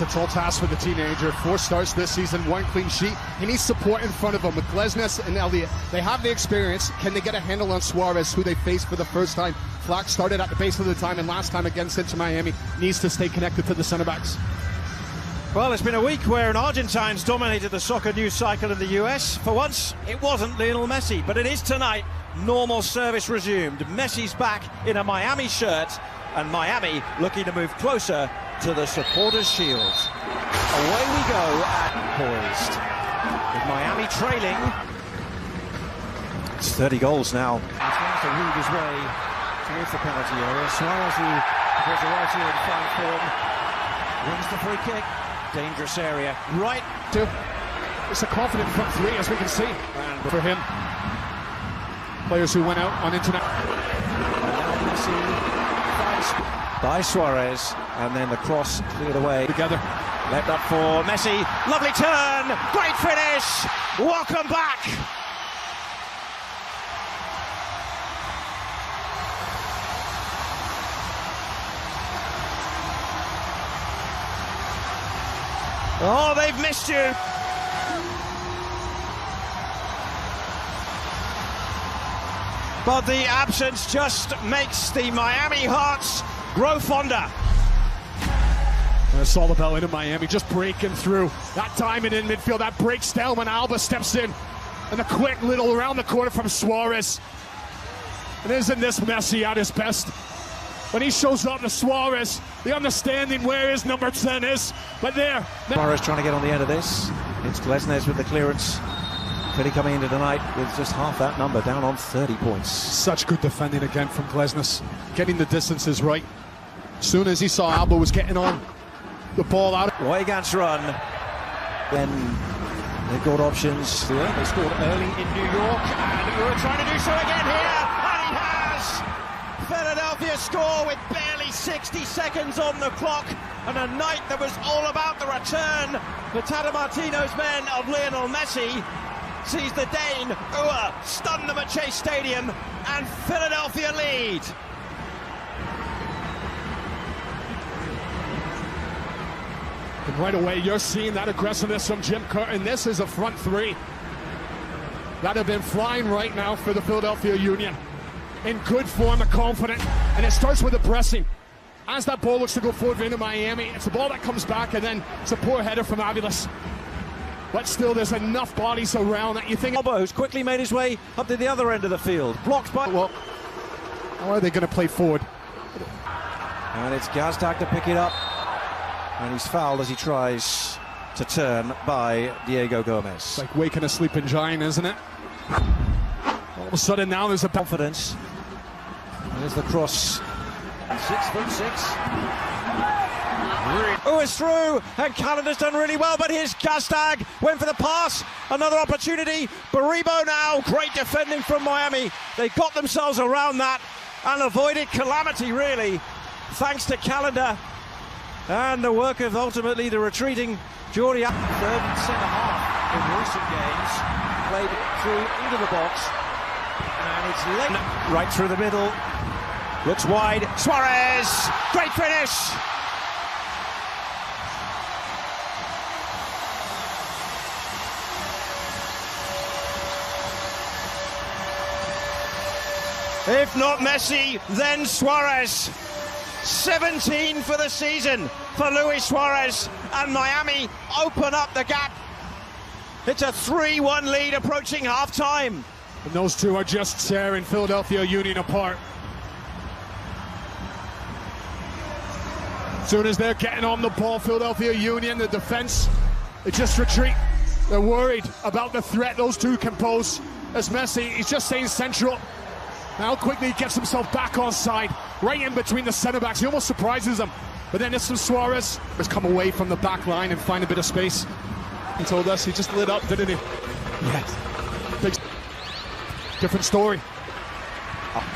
A tall task for the teenager. 4 starts this season, 1 clean sheet. He needs support in front of him with Glesnes and Elliott. They have the experience. Can they get a handle on Suarez, who they faced for the first time? Flack started at the base of the time, and last time against Inter Miami, needs to stay connected to the center backs. Well, it's been a week where an Argentine's dominated the soccer news cycle in the US. For once, it wasn't Lionel Messi, but it is tonight. Normal service resumed. Messi's back in a Miami shirt, and Miami looking to move closer to the supporters' shield. Away we go at poised. With Miami trailing. It's 30 goals now. He's going to weave his way towards the penalty area. Suarez, who was right here in fine form, wins the free kick. Dangerous area. Right to. It's a confident front three, as we can see. And for him, players who went out on internet. By Suarez, and then the cross cleared away. Together. Left up for Messi. Lovely turn. Great finish. Welcome back. Oh, they've missed you. But the absence just makes the Miami Hearts grow fonder. And it's all about Inter Miami just breaking through. That diamond in midfield, that breaks down when Alba steps in. And the quick little around the corner from Suarez. And isn't this Messi at his best? When he shows up to Suarez, the understanding where his number 10 is. But there. Suarez trying to get on the end of this. It's Glesnes with the clearance. Philly coming into tonight with just half that number, down on 30 points. Such good defending again from Glesnes. Getting the distances right. As soon as he saw Alba was getting on the ball out. Weigand's run. Then they've got options. Yeah, they scored early in New York. And we're trying to do so again here. And he has! Philadelphia score with barely 60 seconds on the clock. And a night that was all about the return. The Tata Martino's men of Lionel Messi sees the Dane stun them at Chase Stadium, and Philadelphia lead. And right away, you're seeing that aggressiveness from Jim Curtin. This is a front three that have been flying right now for the Philadelphia Union. In good form and confident. And it starts with the pressing. As that ball looks to go forward into Miami, it's a ball that comes back, and then it's a poor header from Aviles. But still, there's enough bodies around that you think... Alba, who's quickly made his way up to the other end of the field. Blocked by... Well, how are they going to play forward? And it's Gazdag to pick it up. And he's fouled as he tries to turn by Diego Gomez. It's like waking a sleeping giant, isn't it? All of a sudden now there's a... confidence. There's the cross. 6'6". Oh, it's through, and Calendar's done really well, but here's Gazdag, went for the pass, another opportunity, Baribo now, great defending from Miami. They got themselves around that and avoided calamity, really, thanks to Calendar and the work of ultimately the retreating Jordi. Third and centre half in recent games, played through into the box, and it's late, right through the middle, looks wide, Suarez, great finish! If not Messi, then Suarez. 17 for the season for Luis Suarez, and Miami open up the gap. It's a 3-1 lead approaching half-time. And those two are just tearing Philadelphia Union apart. As soon as they're getting on the ball, Philadelphia Union, the defense, they just retreat. They're worried about the threat those two can pose. As Messi, he's just staying central. Now quickly he gets himself back on side, right in between the centre backs. He almost surprises them. But then it's from Suarez. Has come away from the back line and find a bit of space. He told us he just lit up, didn't he? Yes. Big, different story.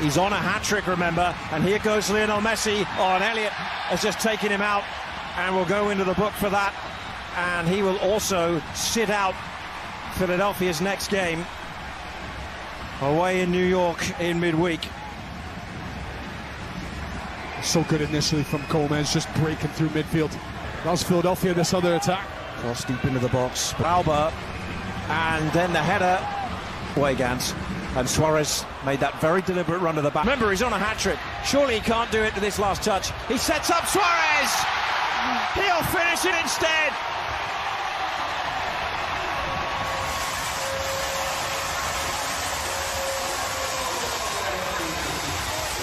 He's on a hat-trick, remember, and here goes Lionel Messi. Oh, and Elliott has just taken him out and will go into the book for that. And he will also sit out Philadelphia's next game away in New York in midweek. So good initially from Gomez, just breaking through midfield. How's Philadelphia this other attack? Cross deep into the box. Alba, and then the header. Weigand, and Suarez made that very deliberate run to the back. Remember, he's on a hat-trick. Surely he can't do it to this last touch. He sets up Suarez! He'll finish it instead!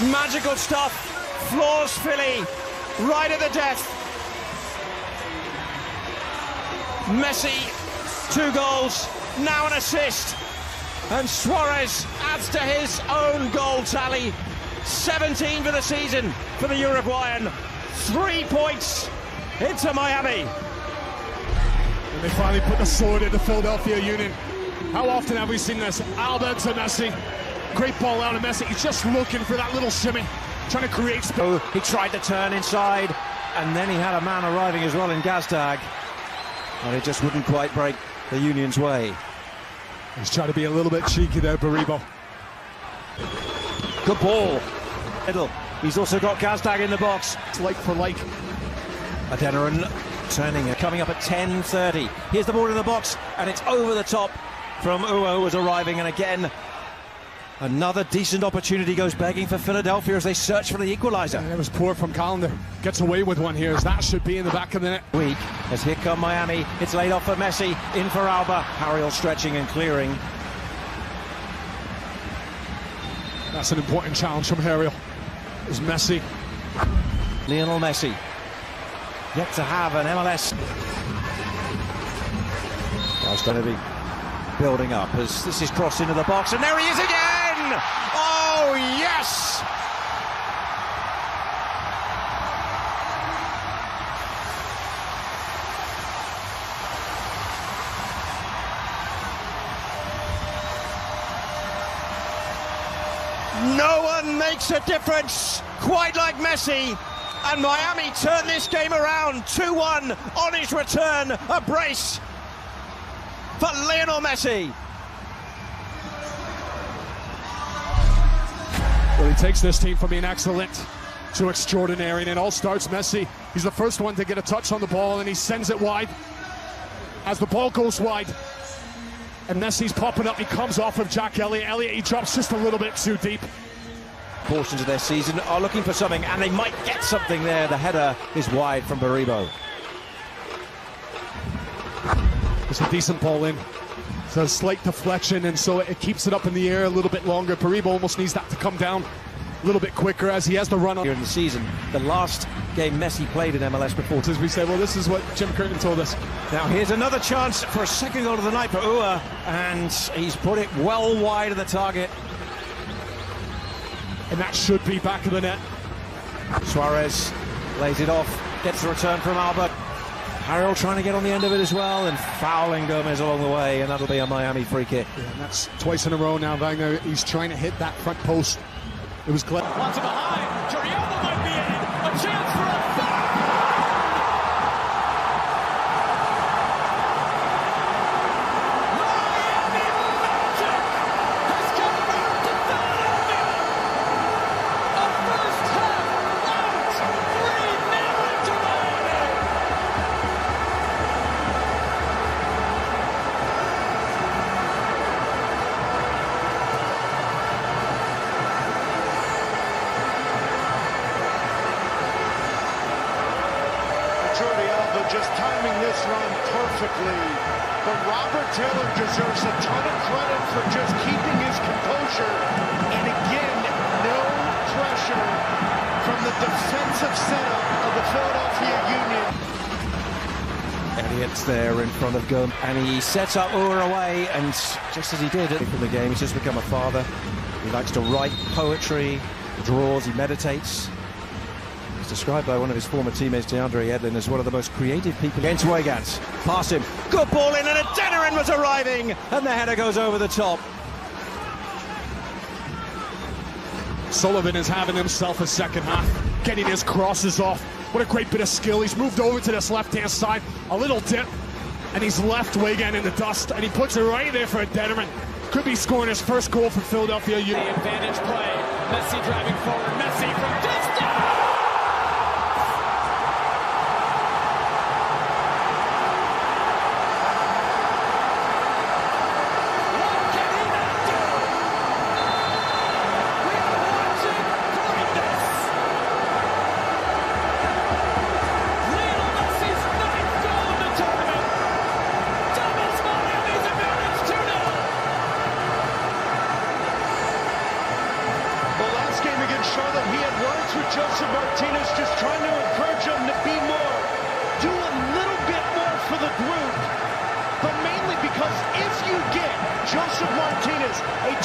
Magical stuff. Floors Philly right at the death. Messi, 2 goals, now an assist. And Suarez adds to his own goal tally. 17 for the season for the Uruguayan. 3 points into Miami. And they finally put the sword into Philadelphia Union. How often have we seen this? Alba to Messi. Great ball out of Messi. He's just looking for that little shimmy, trying to create space. Oh, he tried to turn inside, and then he had a man arriving as well in Gazdag. And it just wouldn't quite break the Union's way. He's trying to be a little bit cheeky there, Baribo. Good ball. Middle. He's also got Gazdag in the box. It's like for like. Adeniran turning, coming up at 10:30. Here's the ball in the box, and it's over the top from Uo, who was arriving, and again, another decent opportunity goes begging for Philadelphia as they search for the equaliser. And it was poor from Callender. Gets away with one here, as that should be in the back of the net. Weak, as here come Miami. It's laid off for Messi, in for Alba. Harriel stretching and clearing. That's an important challenge from Harriel. Is Messi. Lionel Messi. Yet to have an MLS. That's going to be building up as this is crossed into the box, and there he is again! Oh, yes! No one makes a difference quite like Messi, and Miami turn this game around. 2-1 on his return, a brace for Lionel Messi. Well, he takes this team from being excellent to extraordinary, and it all starts Messi. He's the first one to get a touch on the ball, and he sends it wide. As the ball goes wide, and Messi's popping up, he comes off of Jack Elliott. Elliott, he drops just a little bit too deep. Portions of their season are looking for something, and they might get something there. The header is wide from Baribo. It's a decent ball in. It's a slight deflection, and so it keeps it up in the air a little bit longer. Baribo almost needs that to come down a little bit quicker as he has the run on. Here in the season, the last game Messi played in MLS before. As we say, well, this is what Jim Curtin told us. Now here's another chance for a second goal of the night for Ua, and he's put it well wide of the target. And that should be back of the net. Suarez lays it off, gets the return from Albert. Harrell trying to get on the end of it as well, and fouling Gomez along the way, and that'll be a Miami free kick. Yeah, and that's twice in a row now. Wagner, he's trying to hit that front post. It was clever. Lots of behind. Torriello might be in. A chance for a foul. Miami magic has come back to Philadelphia. A first half out. 3-0 into Miami. Just timing this run perfectly, but Robert Taylor deserves a ton of credit for just keeping his composure, and again, no pressure from the defensive setup of the Philadelphia Union. Elliott's there in front of Gomez, and he sets up Ua away, and just as he did from the game, he's just become a father. He likes to write poetry, draws, he meditates. Described by one of his former teammates, DeAndre Edlin, as one of the most creative people. Against Weigand, past him, good ball in, and Adeniran was arriving, and the header goes over the top. Sullivan is having himself a second half, getting his crosses off. What a great bit of skill. He's moved over to this left-hand side, a little dip, and he's left Weigand in the dust, and he puts it right there for Adeniran. Could be scoring his first goal for Philadelphia Union. The advantage play. Messi driving forward. Messi from distance. Martinez just trying to encourage him to be more, do a little bit more for the group, but mainly because if you get Joseph Martinez a